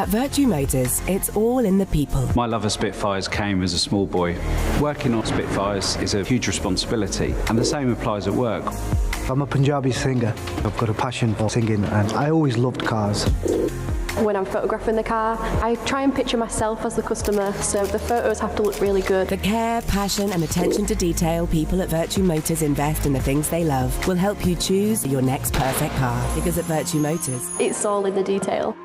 At Virtue Motors, it's all in the people. My love of Spitfires came as a small boy. Working on Spitfires is a huge responsibility, and the same applies at work. I'm a Punjabi singer. I've got a passion for singing, and I always loved cars. When I'm photographing the car, I try and picture myself as the customer, so the photos have to look really good. The care, passion and attention to detail people at Virtue Motors invest in the things they love will help you choose your next perfect car. Because at Virtue Motors, it's all in the detail.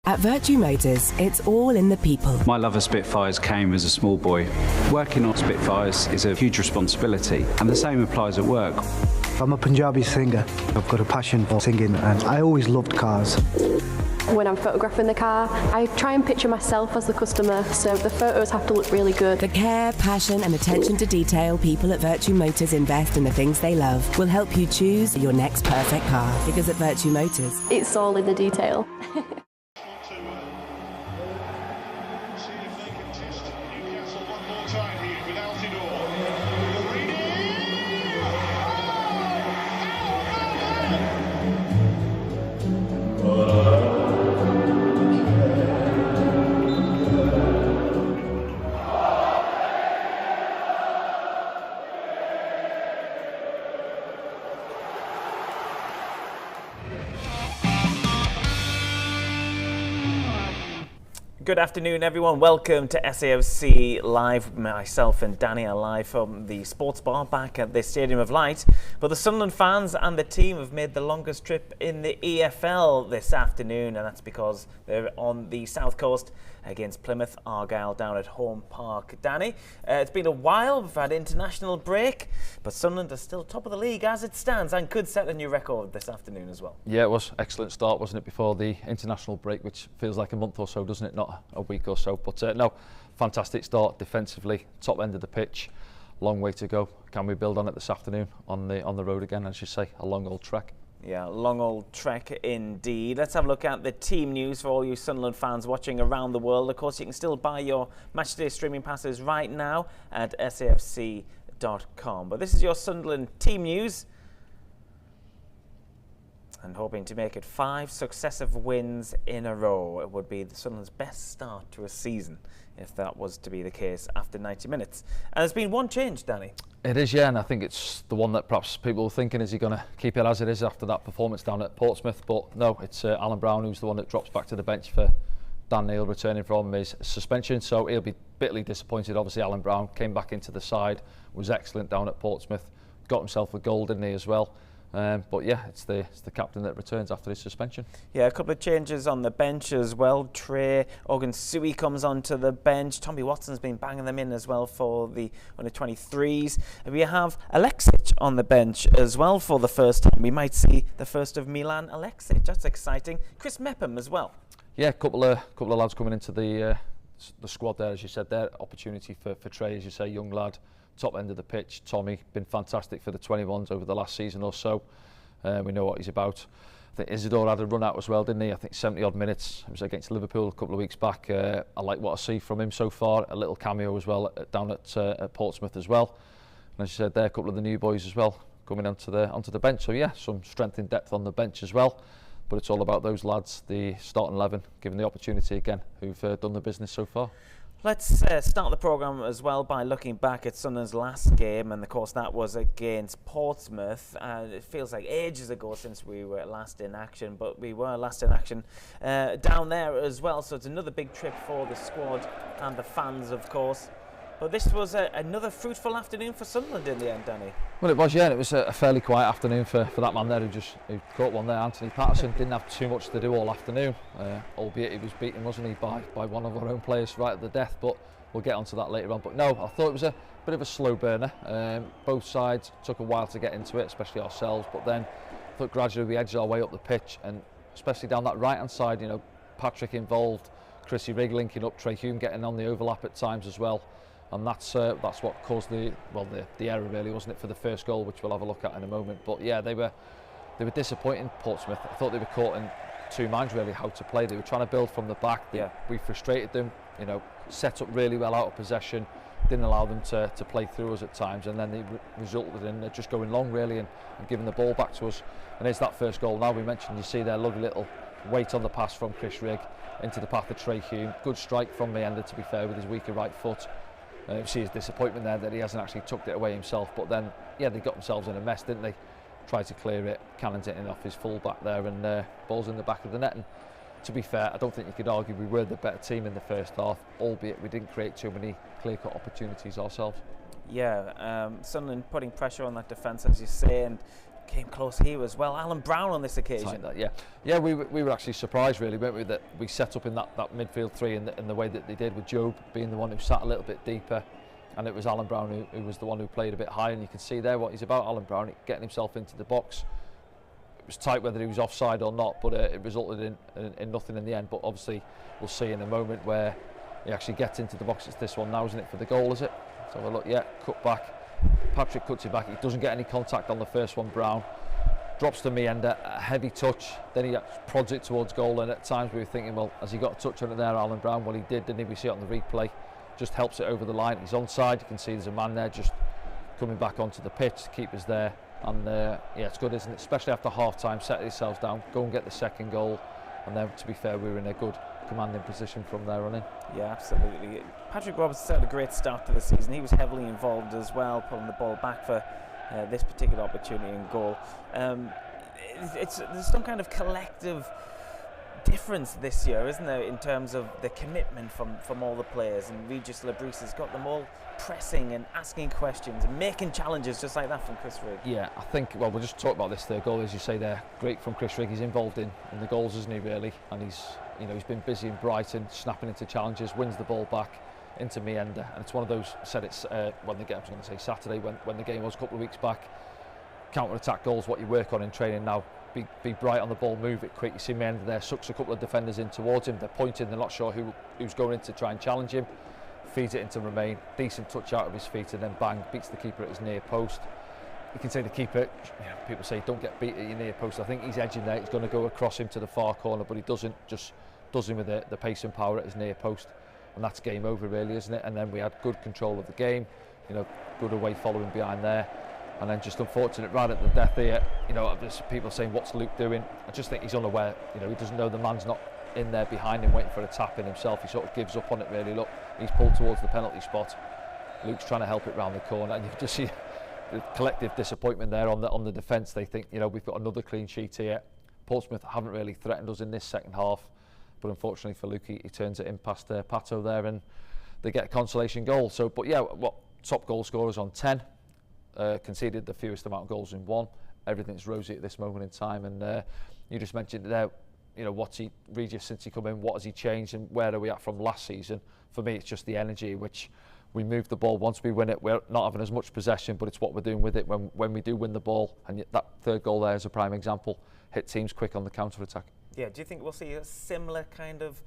At Virtue Motors, it's all in the people. My love of Spitfires came as a small boy. Working on Spitfires is a huge responsibility, and the same applies at work. I'm a Punjabi singer. I've got a passion for singing, and I always loved cars. When I'm photographing the car, I try and picture myself as the customer, so the photos have to look really good. The care, passion and attention to detail people at Virtue Motors invest in the things they love will help you choose your next perfect car. Because at Virtue Motors, it's all in the detail. Good afternoon, everyone. Welcome to SAFC Live. Myself and Danny are live from the sports bar back at the Stadium of Light. But the Sunderland fans and the team have made the longest trip in the EFL this afternoon, and that's because they're on the south coast against Plymouth Argyle down at Home Park. Danny, it's been a while. We've had international break, but Sunderland are still top of the league as it stands and could set a new record this afternoon as well. Yeah, it was excellent start, wasn't it, before the international break, which feels like a month or so, doesn't it? Not a week or so. But no, fantastic start defensively, top end of the pitch. Long way to go. Can we build on it this afternoon on the road again, as you say, a long old trek? Yeah, long old trek indeed. Let's have a look at the team news for all you Sunderland fans watching around the world. Of course, you can still buy your matchday streaming passes right now at SAFC.com. But this is your Sunderland team news. And hoping to make it 5 successive wins in a row. It would be Sunderland's best start to a season if that was to be the case after 90 minutes. And there's been one change, Danny. It is, yeah, and I think it's the one that perhaps people were thinking, is he going to keep it as it is after that performance down at Portsmouth? But no, it's Alan Brown who's the one that drops back to the bench for Dan Neil returning from his suspension. So he'll be bitterly disappointed. Obviously, Alan Brown came back into the side, was excellent down at Portsmouth, got himself a goal, didn't he, as well? But yeah, it's the captain that returns after his suspension. Yeah, a couple of changes on the bench as well. Trey Ogunsui comes onto the bench. Tommy Watson's been banging them in as well for the under-23s. We have Alexic on the bench as well for the first time. We might see the first of Milan Alexic. That's exciting. Chris Mepham as well. Yeah, a couple of lads coming into the squad there, as you said there. Opportunity for Trey, as you say, young lad. Top end of the pitch. Tommy, been fantastic for the 21s over the last season or so. We know what he's about. I think Isidore had a run out as well, didn't he? I think 70 odd minutes. It was against Liverpool a couple of weeks back. I like what I see from him so far. A little cameo as well down at Portsmouth as well. And as you said there, a couple of the new boys as well coming onto the bench. So yeah, some strength in depth on the bench as well. But it's all about those lads, the starting 11, given the opportunity again, who've done the business so far. Let's start the programme as well by looking back at Sunderland's last game, and of course that was against Portsmouth. It feels like ages ago since we were last in action, but we were last in action down there as well, so it's another big trip for the squad and the fans, of course. But this was another fruitful afternoon for Sunderland in the end, Danny. Well, it was, yeah, and it was a fairly quiet afternoon for that man there who caught one there, Anthony Patterson. Didn't have too much to do all afternoon, albeit he was beaten, wasn't he, by one of our own players right at the death, but we'll get onto that later on. But no, I thought it was a bit of a slow burner. Both sides took a while to get into it, especially ourselves, but then I thought gradually we edged our way up the pitch, and especially down that right-hand side, you know, Patrick involved, Chrissy Rigg linking up, Trey Hume getting on the overlap at times as well. And that's what caused the error, really, wasn't it, for the first goal, which we'll have a look at in a moment. But yeah, they were disappointing, Portsmouth. I thought they were caught in two minds really how to play. They were trying to build from the back. We frustrated them, you know, set up really well out of possession, didn't allow them to play through us at times, and then they resulted in just going long really and giving the ball back to us. And it's that first goal now we mentioned. You see their lovely little weight on the pass from Chris Rigg into the path of Trey Hume. Good strike from Meander, to be fair, with his weaker right foot. You see his disappointment there that he hasn't actually tucked it away himself, but then yeah, they got themselves in a mess, didn't they? Tried to clear it, Cannon's hitting off his full back there, and ball's in the back of the net. And to be fair, I don't think you could argue we were the better team in the first half, albeit we didn't create too many clear-cut opportunities ourselves. Yeah, Sunderland putting pressure on that defence, as you say, and came close here as well. Alan Brown on this occasion. Like that, yeah, we were actually surprised, really, weren't we, that we set up in that midfield three in the way that they did, with Job being the one who sat a little bit deeper, and it was Alan Brown who was the one who played a bit higher. And you can see there what he's about, Alan Brown, getting himself into the box. It was tight whether he was offside or not, but it resulted in nothing in the end. But obviously we'll see in a moment where he actually gets into the box. It's this one now, isn't it, for the goal, is it? So have a look, yeah, cut back. Patrick cuts it back, he doesn't get any contact on the first one. Brown drops to Meander, a heavy touch, then he prods it towards goal, and at times we were thinking, well, has he got a touch on it there, Alan Brown? Well, he did, didn't he? We see it on the replay, just helps it over the line. He's onside, you can see there's a man there just coming back onto the pitch, the keeper's there, and yeah, it's good, isn't it? Especially after half-time, set yourselves down, go and get the second goal, and then, to be fair, we were in a good commanding position from there on in. Yeah, absolutely. Patrick Robertson had a great start to the season. He was heavily involved as well, pulling the ball back for this particular opportunity and goal. There's some kind of collective difference this year, isn't there, in terms of the commitment from all the players, and Regis Labrise has got them all pressing and asking questions and making challenges just like that from Chris Rigg. Yeah, I think, well, we'll just talk about this third goal, as you say there. Great from Chris Rigg. He's involved in the goals, isn't he, really? And he's You know, he's been busy in Brighton, snapping into challenges, wins the ball back into Meander, and it's one of those, said it's when the game, I was going to say Saturday, when the game was a couple of weeks back, counter-attack goals, what you work on in training now. Be bright on the ball, move it quick. You see Meander there, sucks a couple of defenders in towards him, they're pointing, they're not sure who's going in to try and challenge him, feeds it into Romain, decent touch out of his feet, and then bang, beats the keeper at his near post. You can say the keeper, you know, people say don't get beat at your near post. I think he's edging there, he's going to go across him to the far corner, but he doesn't, just does him with the pace and power at his near post, and that's game over really, isn't it? And then we had good control of the game, you know, good away following behind there, and then just unfortunate right at the death here. You know, there's people saying what's Luke doing. I just think he's unaware, you know, he doesn't know the man's not in there behind him waiting for a tap in himself. He sort of gives up on it really. Look, he's pulled towards the penalty spot, Luke's trying to help it round the corner, and you just see the collective disappointment there on the defence. They think, you know, we've got another clean sheet here. Portsmouth haven't really threatened us in this second half, but unfortunately for Luke, he turns it in past Pato there, and they get a consolation goal. So, but yeah, what top goal scorers on 10, conceded the fewest amount of goals in 1. Everything's rosy at this moment in time, and you just mentioned there, you know, what's he, Regis, since he come in, what has he changed, and where are we at from last season? For me, it's just the energy, which we move the ball once we win it. We're not having as much possession, but it's what we're doing with it when we do win the ball. And that third goal there is a prime example. Hit teams quick on the counter-attack. Yeah, do you think we'll see a similar kind of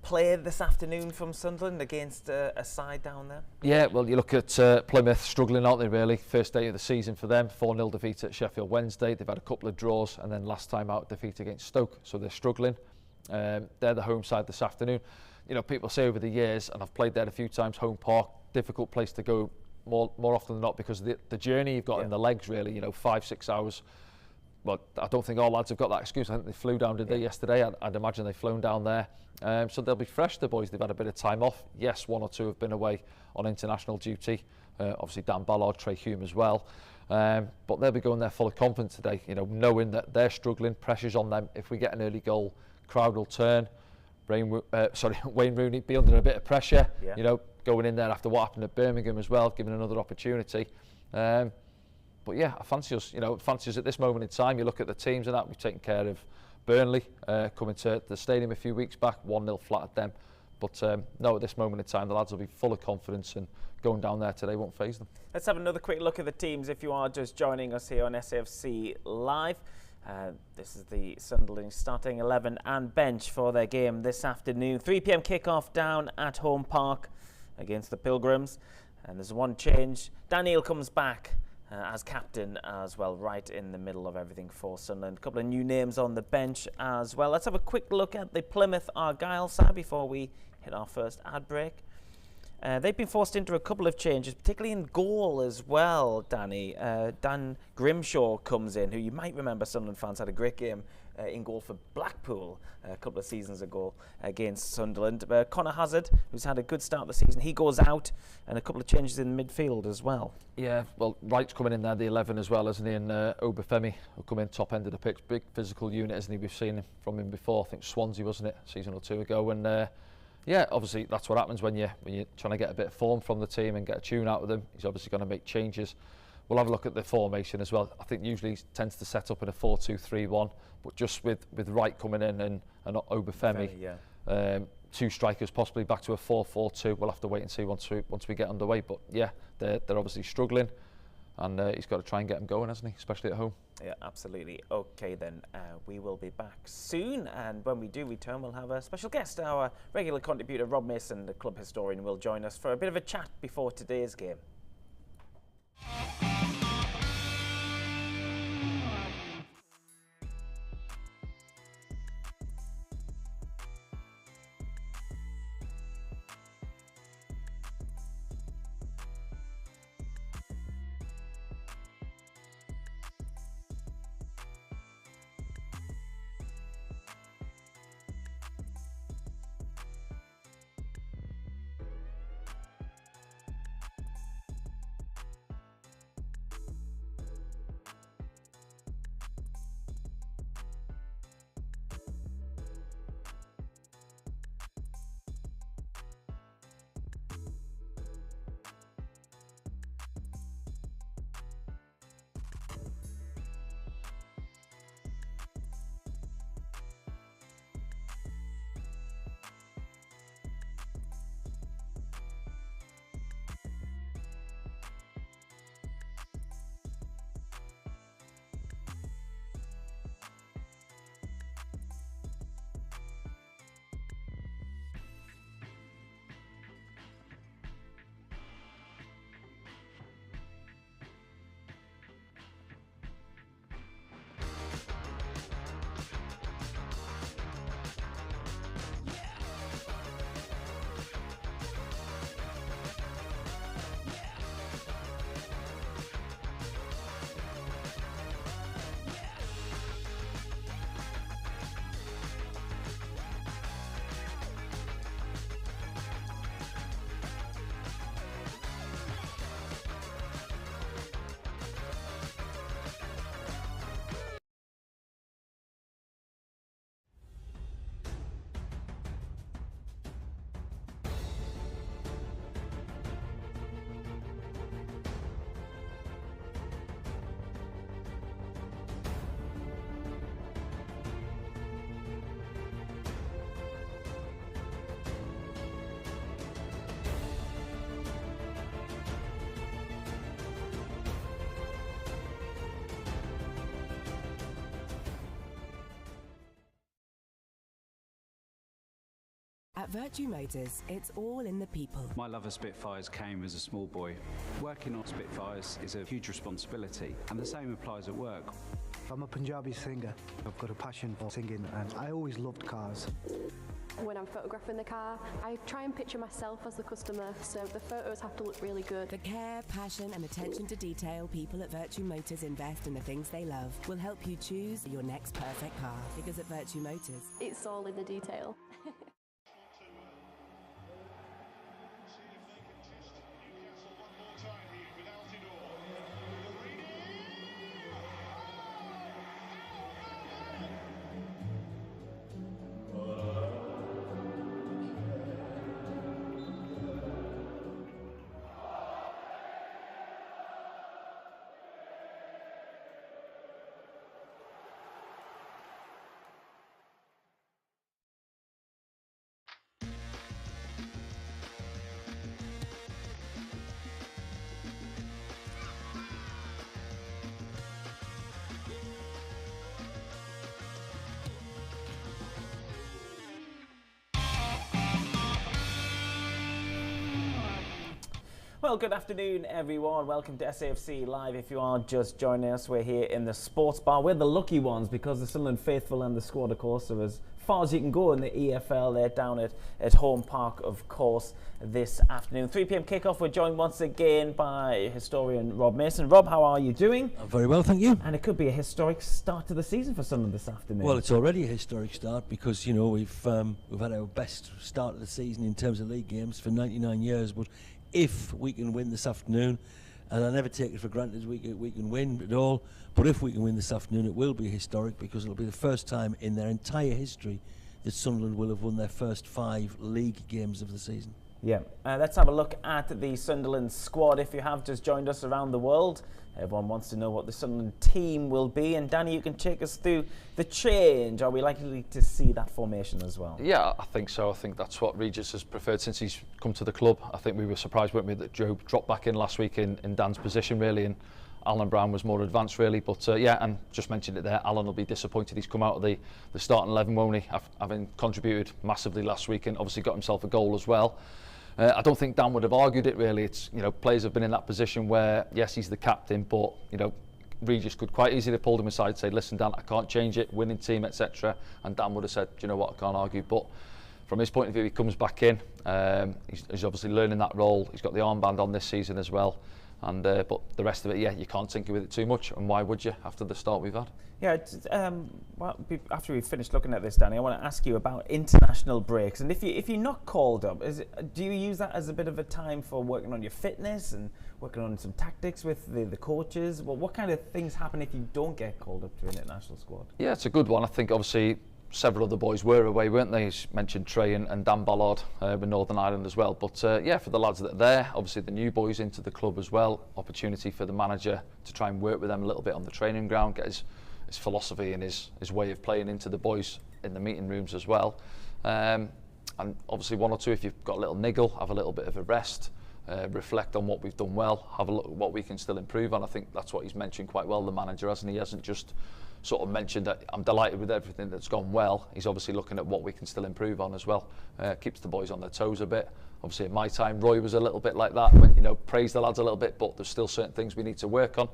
play this afternoon from Sunderland against a side down there? Yeah, well, you look at Plymouth, struggling, aren't they, really? First day of the season for them, 4-0 defeat at Sheffield Wednesday. They've had a couple of draws, and then last time out, defeat against Stoke, so they're struggling. They're the home side this afternoon. You know, people say over the years, and I've played there a few times, home park, difficult place to go more often than not, because of the journey you've got in the legs, really, you know, 5-6 hours. Well, I don't think all lads have got that excuse. I think they flew down, did they, yesterday? I'd imagine they've flown down there. So they'll be fresh, the boys. They've had a bit of time off. Yes, 1 or 2 have been away on international duty. Obviously, Dan Ballard, Trey Hume as well. But they'll be going there full of confidence today, you know, knowing that they're struggling, pressure's on them. If we get an early goal, crowd will turn. Wayne Rooney be under a bit of pressure, you know, going in there after what happened at Birmingham as well, given another opportunity. But yeah, I fancy us, you know, at this moment in time. You look at the teams and that, we've taken care of Burnley, coming to the stadium a few weeks back, 1-0 flat at them. But no, at this moment in time, the lads will be full of confidence, and going down there today won't faze them. Let's have another quick look at the teams if you are just joining us here on SAFC Live. This is the Sunderland starting 11 and bench for their game this afternoon. 3 p.m. kickoff down at Home Park against the Pilgrims. And there's one change. Daniel comes back as captain as well, right in the middle of everything for Sunderland. A couple of new names on the bench as well. Let's have a quick look at the Plymouth Argyle side before we hit our first ad break. They've been forced into a couple of changes, particularly in goal as well, Danny. Dan Grimshaw comes in, who you might remember, Sunderland fans, had a great game in goal for Blackpool a couple of seasons ago against Sunderland. Connor Hazard, who's had a good start of the season, he goes out, and a couple of changes in midfield as well. Yeah, well, Wright's coming in there, the 11 as well, isn't he? And Obafemi will come in top end of the pitch. Big physical unit, isn't he? We've seen from him before, I think Swansea, wasn't it, a season or 2 ago. And yeah, obviously that's what happens when you're trying to get a bit of form from the team and get a tune out of them. He's obviously going to make changes. We'll have a look at the formation as well. I think usually he tends to set up in a 4-2-3-1, but just with Wright coming in and Obafemi, 2 strikers, possibly back to a 4-4-2. We'll have to wait and see once we get underway. But yeah, they're obviously struggling, and he's got to try and get them going, hasn't he? Especially at home. Yeah, absolutely. Okay, then we will be back soon, and when we do return, we'll have a special guest. Our regular contributor Rob Mason, the club historian, will join us for a bit of a chat before today's game. At Virtue Motors, it's all in the people. My love of Spitfires came as a small boy. Working on Spitfires is a huge responsibility, and the same applies at work. I'm a Punjabi singer. I've got a passion for singing, and I always loved cars. When I'm photographing the car, I try and picture myself as the customer, so the photos have to look really good. The care, passion and attention to detail people at Virtue Motors invest in the things they love will help you choose your next perfect car. Because at Virtue Motors, It's all in the detail. Well, good afternoon, everyone. Welcome to SAFC Live. If you are just joining us, we're here in the sports bar. We're the lucky ones because the Sunderland faithful and the squad, of course, are as far as you can go in the EFL. They're down at Home Park, of course, this afternoon. 3 p.m. kickoff. We're joined once again by historian Rob Mason. Rob, how are you doing? I'm very well, thank you. And it could be a historic start to the season for Sunderland this afternoon. Well, it's already a historic start because, you know, we've had our best start of the season in terms of league games for 99 years, but if we can win this afternoon, and I never take it for granted we can win at all, but if we can win this afternoon, it will be historic because it'll be the first time in their entire history that Sunderland will have won their first 5 league games of the season. Yeah, let's have a look at the Sunderland squad. If you have just joined us around the world, everyone wants to know what the Sunderland team will be. And Danny, you can take us through the change. Are we likely to see that formation as well? Yeah, I think so. I think that's what Regis has preferred since he's come to the club. I think we were surprised, weren't we, that Joe dropped back in last week in Dan's position, really, and Alan Brown was more advanced, really. But yeah, and just mentioned it there, Alan will be disappointed he's come out of the starting 11, won't he, having contributed massively last week and obviously got himself a goal as well. I don't think Dan would have argued it, really. It's, you know, players have been in that position where, yes, he's the captain, but, you know, Regis could quite easily have pulled him aside and say, listen, Dan, I can't change it, winning team, etc. And Dan would have said, do you know what, I can't argue. But from his point of view, he comes back in. He's obviously learning that role. He's got the armband on this season as well. And but the rest of it, yeah, you can't tinker with it too much. And why would you after the start we've had? Yeah, well, after we've finished looking at this, Danny, I want to ask you about international breaks. And if you're not called up, do you use that as a bit of a time for working on your fitness and working on some tactics with the coaches? Well, what kind of things happen if you don't get called up to an international squad? Yeah, it's a good one. I think obviously several other boys were away, weren't they? You mentioned Trey and Dan Ballard with Northern Ireland as well. But yeah, for the lads that are there, obviously the new boys into the club as well, opportunity for the manager to try and work with them a little bit on the training ground, get his philosophy and his way of playing into the boys in the meeting rooms as well. And obviously 1 or 2, if you've got a little niggle, have a little bit of a rest, reflect on what we've done well, have a look at what we can still improve on. I think that's what he's mentioned quite well, the manager, hasn't he? He hasn't just sort of mentioned that I'm delighted with everything that's gone well. He's obviously looking at what we can still improve on as well. Keeps the boys on their toes a bit. Obviously at my time, Roy was a little bit like that, when, you know, praised the lads a little bit, but there's still certain things we need to work on,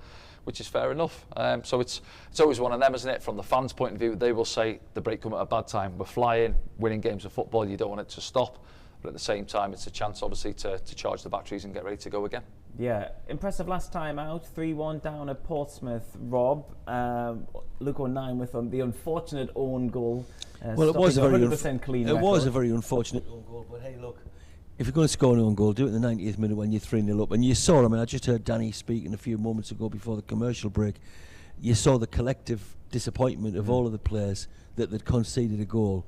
which is fair enough. So it's always one of them, isn't it? From the fans' point of view, they will say the break come at a bad time. We're flying, winning games of football, you don't want it to stop. But at the same time, it's a chance, obviously, to charge the batteries and get ready to go again. Yeah, impressive last time out, 3-1 down at Portsmouth, Rob. Luke O'Nien with the unfortunate own goal. Well, it was a very 100% clean record. It was a very unfortunate own goal, but hey, look, if you're going to score an own goal, do it in the 90th minute when you're 3-0 up. And you saw, I mean, I just heard Danny speaking a few moments ago before the commercial break. You saw the collective disappointment of all of the players that they'd conceded a goal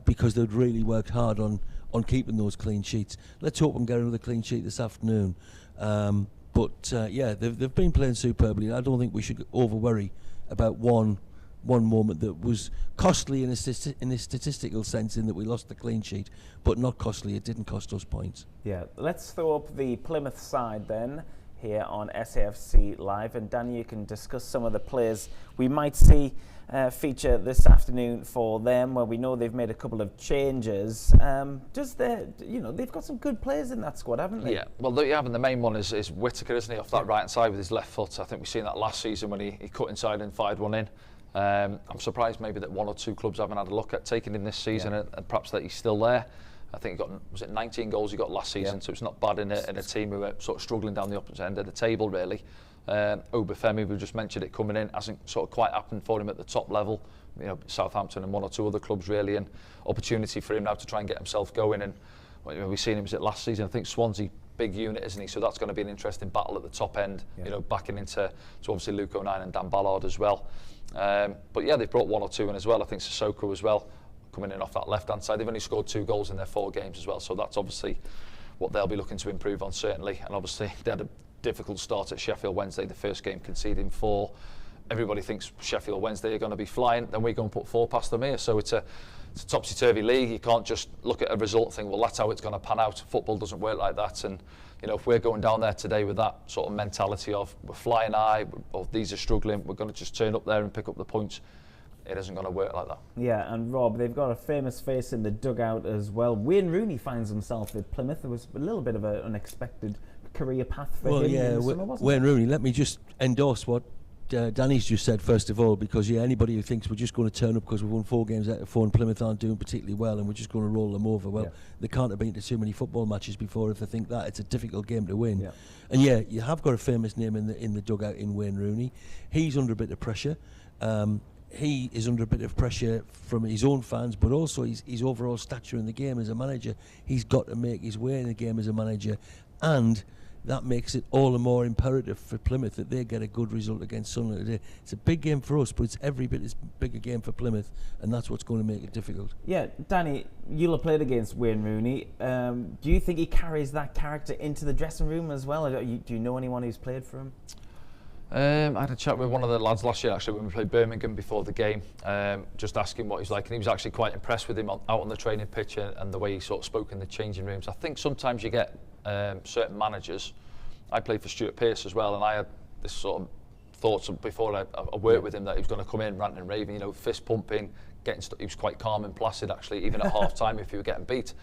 because they'd really worked hard on keeping those clean sheets. Let's hope we can get another clean sheet this afternoon. But yeah, they've been playing superbly. I don't think we should over-worry about one moment that was costly in a statistical sense, in that we lost the clean sheet, but not costly. It didn't cost us points. Yeah, let's throw up the Plymouth side then. here on SAFC Live. And Danny, you can discuss some of the players we might see feature this afternoon for them, where we know they've made a couple of changes. They've got some good players in that squad, haven't they? Yeah, well, they have, and the main one is Whittaker, isn't he, off that right-hand side with his left foot. I think we've seen that last season when he cut inside and fired one in. I'm surprised maybe that one or two clubs haven't had a look at taking him this season, and perhaps that he's still there. I think he got, was it 19 goals he got last season, so it's not bad in a team who are sort of struggling down the opposite end of the table, really. Obafemi, we've just mentioned it coming in, hasn't sort of quite happened for him at the top level. You know, Southampton and one or two other clubs really, and opportunity for him now to try and get himself going. And we've seen him, was it last season? I think Swansea, big unit, isn't he? So that's going to be an interesting battle at the top end. You know, backing into obviously Luke O'Nien and Dan Ballard as well. But yeah, they've brought one or two in as well. I think Sissoko as well, coming in off that left-hand side. They've only scored 2 goals in their 4 games as well, so that's obviously what they'll be looking to improve on, certainly. And obviously they had a difficult start at Sheffield Wednesday, the first game conceding 4. Everybody thinks Sheffield Wednesday are going to be flying, then we go and put 4 past them here. So it's a topsy-turvy league. You can't just look at a result and think, well, that's how it's going to pan out. Football doesn't work like that. And you know, if we're going down there today with that sort of mentality of we're flying high, or these are struggling, we're going to just turn up there and pick up the points, it isn't going to work like that. Yeah, and Rob, they've got a famous face in the dugout as well. Wayne Rooney finds himself at Plymouth. There was a little bit of an unexpected career path for him in the summer, wasn't Wayne Rooney, let me just endorse what Danny's just said first of all, because anybody who thinks we're just going to turn up because we've won 4 games out of 4 and Plymouth aren't doing particularly well and we're just going to roll them over, they can't have been to too many football matches before if they think that. It's a difficult game to win. And you have got a famous name in the dugout in Wayne Rooney. He's under a bit of pressure. He is under a bit of pressure from his own fans, but also his overall stature in the game as a manager. He's got to make his way in the game as a manager, and that makes it all the more imperative for Plymouth that they get a good result against Sunderland today. It's a big game for us, but it's every bit as big a game for Plymouth, and that's what's going to make it difficult. Yeah, Danny, you'll have played against Wayne Rooney. Do you think he carries that character into the dressing room as well? Or do you know anyone who's played for him? I had a chat with one of the lads last year actually when we played Birmingham before the game, just asking what he's like, and he was actually quite impressed with him out on the training pitch and the way he sort of spoke in the changing rooms. I think sometimes you get certain managers. I played for Stuart Pearce as well, and I had this sort of thoughts before I worked with him that he was going to come in ranting and raving, you know, fist pumping, he was quite calm and placid actually, even at half time if you were getting beat.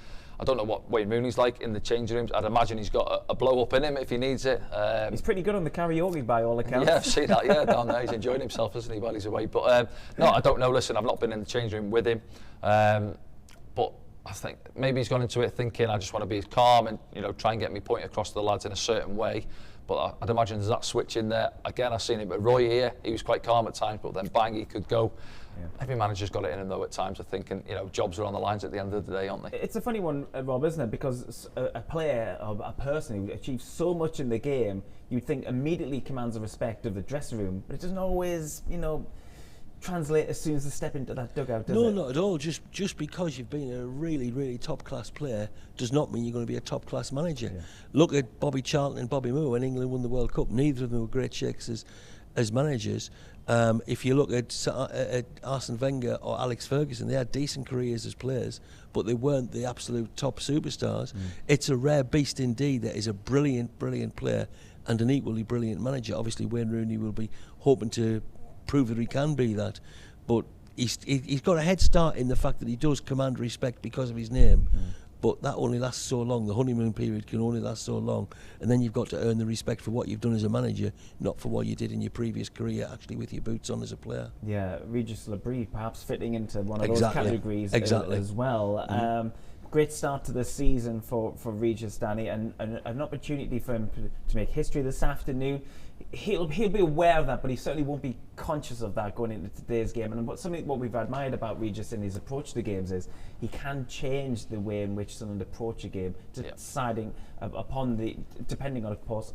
I don't know what Wayne Rooney's like in the changing rooms. I'd imagine he's got a blow up in him if he needs it. He's pretty good on the karaoke by all accounts. Yeah, I've seen that, down there. He's enjoying himself, isn't he, while he's away. But no, I don't know. Listen, I've not been in the changing room with him. But I think maybe he's gone into it thinking I just want to be calm and, you know, try and get me point across to the lads in a certain way. But I'd imagine there's that switch in there. Again, I've seen it with Roy here. He was quite calm at times, but then bang, he could go. Every manager's got it in him though at times, I think, and you know, jobs are on the lines at the end of the day, aren't they? It's a funny one, Rob, isn't it? Because a player or a person who achieves so much in the game, you'd think immediately commands the respect of the dressing room, but it doesn't always, you know, translate as soon as they step into that dugout, does it? No, not at all. Just because you've been a really, really top-class player does not mean you're going to be a top-class manager. Look at Bobby Charlton and Bobby Moore when England won the World Cup. Neither of them were great shakes as managers. If you look at Arsene Wenger or Alex Ferguson, they had decent careers as players, but they weren't the absolute top superstars. It's a rare beast indeed that is a brilliant, brilliant player and an equally brilliant manager. Obviously, Wayne Rooney will be hoping to prove that he can be that, but he's got a head start in the fact that he does command respect because of his name. But that only lasts so long. The honeymoon period can only last so long, and then you've got to earn the respect for what you've done as a manager, not for what you did in your previous career, actually with your boots on as a player. Yeah, Regis Labrie perhaps fitting into one of those categories as well. Great start to the season for Regis, Danny, and an opportunity for him to make history this afternoon. He'll be aware of that, but he certainly won't be conscious of that going into today's game. And what we've admired about Regis in his approach to games is he can change the way in which Sunderland approach a game, deciding upon depending on, of course,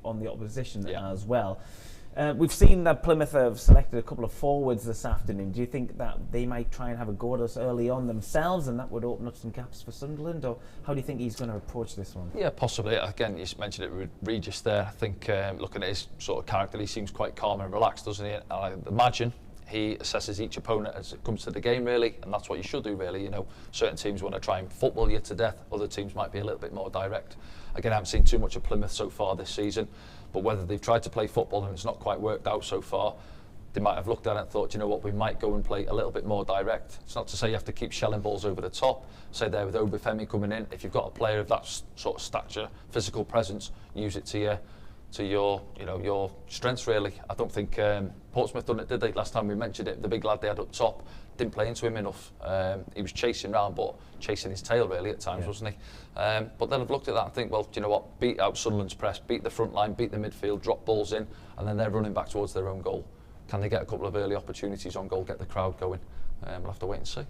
on the opposition as well. We've seen that Plymouth have selected a couple of forwards this afternoon. Do you think that they might try and have a go at us early on themselves and that would open up some gaps for Sunderland? Or how do you think he's going to approach this one? Yeah, possibly. Again, you mentioned it with Regis there. I think looking at his sort of character, he seems quite calm and relaxed, doesn't he? And I imagine he assesses each opponent as it comes to the game, really, and that's what you should do, really. You know, certain teams want to try and football you to death, other teams might be a little bit more direct. Again, I haven't seen too much of Plymouth so far this season, but whether they've tried to play football and it's not quite worked out so far, they might have looked at it and thought, you know what, we might go and play a little bit more direct. It's not to say you have to keep shelling balls over the top. Say there with Obafemi coming in, if you've got a player of that sort of stature, physical presence, use it to your your strengths, really. I don't think Portsmouth done it, did they? Last time we mentioned it, the big lad they had up top didn't play into him enough. He was chasing round, but chasing his tail really at times, wasn't he? But then I've looked at that and think, well, do you know what? Beat out Sunderland's press, beat the front line, beat the midfield, drop balls in, and then they're running back towards their own goal. Can they get a couple of early opportunities on goal, get the crowd going? We'll have to wait and see.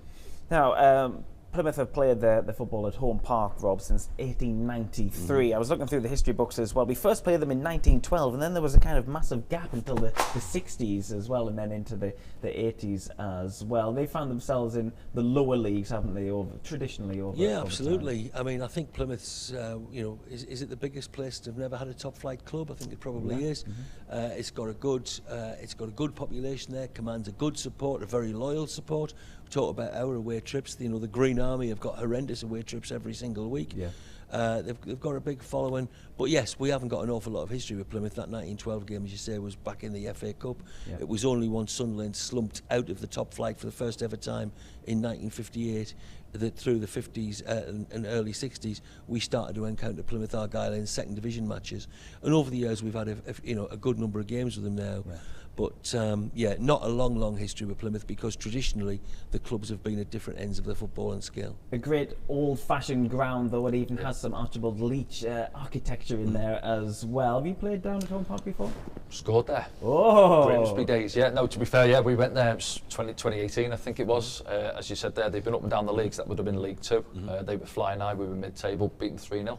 Now, Plymouth have played the football at Home Park, Rob, since 1893. I was looking through the history books as well. We first played them in 1912, and then there was a kind of massive gap until the 60s as well, and then into the 80s as well. They found themselves in the lower leagues, haven't they, traditionally over Yeah, over absolutely. time. I mean, I think Plymouth's, is it the biggest place to have never had a top flight club? I think it probably is. It's got a good population there, commands a good support, a very loyal support. Talk about our away trips. You know, the Green Army have got horrendous away trips every single week. They've got a big following. But yes, we haven't got an awful lot of history with Plymouth. That 1912 game, as you say, was back in the FA Cup. It was only once Sunderland slumped out of the top flight for the first ever time in 1958 that through the 50s and early 60s we started to encounter Plymouth Argyle in second division matches. And over the years we've had a good number of games with them now. But not a long history with Plymouth, because traditionally the clubs have been at different ends of the footballing scale. A great old-fashioned ground, though. It even has some Archibald Leach architecture in there as well. Have you played down at Home Park before? Scored there. Oh! Grimsby days, yeah. No, to be fair, yeah, we went there 2018, I think it was. As you said there, they've been up and down the leagues. That would have been League Two. They were flying high. We were mid-table, beaten 3-0.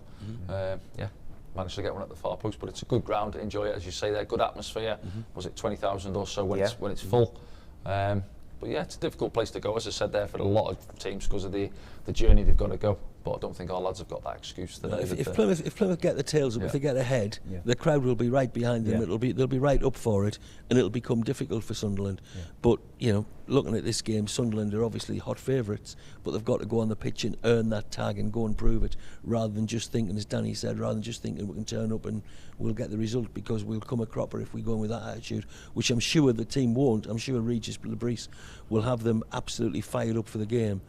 Managed to get one at the far post, but it's a good ground. Enjoy it, as you say there. Good atmosphere. Was it 20,000 or so when it's full? But yeah, it's a difficult place to go, as I said there, for a lot of teams because of the journey they've got to go. But I don't think our lads have got that excuse. If Plymouth get the tails up, if they get ahead, the crowd will be right behind them. They'll be right up for it, and it'll become difficult for Sunderland. But you know, looking at this game, Sunderland are obviously hot favourites, but they've got to go on the pitch and earn that tag and go and prove it, rather than just thinking, as Danny said, rather than just thinking we can turn up and we'll get the result, because we'll come a cropper if we go in with that attitude, which I'm sure the team won't. I'm sure Regis Lebris will have them absolutely fired up for the game,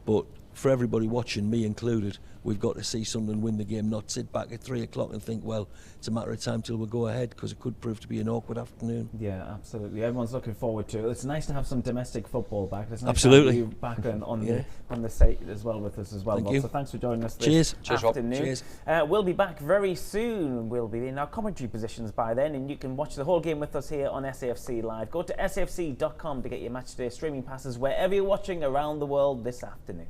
but for everybody watching, me included, we've got to see Sunderland win the game, not sit back at 3 o'clock and think, well, it's a matter of time till we go ahead, because it could prove to be an awkward afternoon. Yeah, absolutely. Everyone's looking forward to it. It's nice to have some domestic football back. It's nice absolutely. to have you back on the site as well with us as well. Thank you. So thanks for joining us this afternoon. Cheers. We'll be back very soon. We'll be in our commentary positions by then, and you can watch the whole game with us here on SAFC Live. Go to safc.com to get your matchday streaming passes wherever you're watching around the world this afternoon.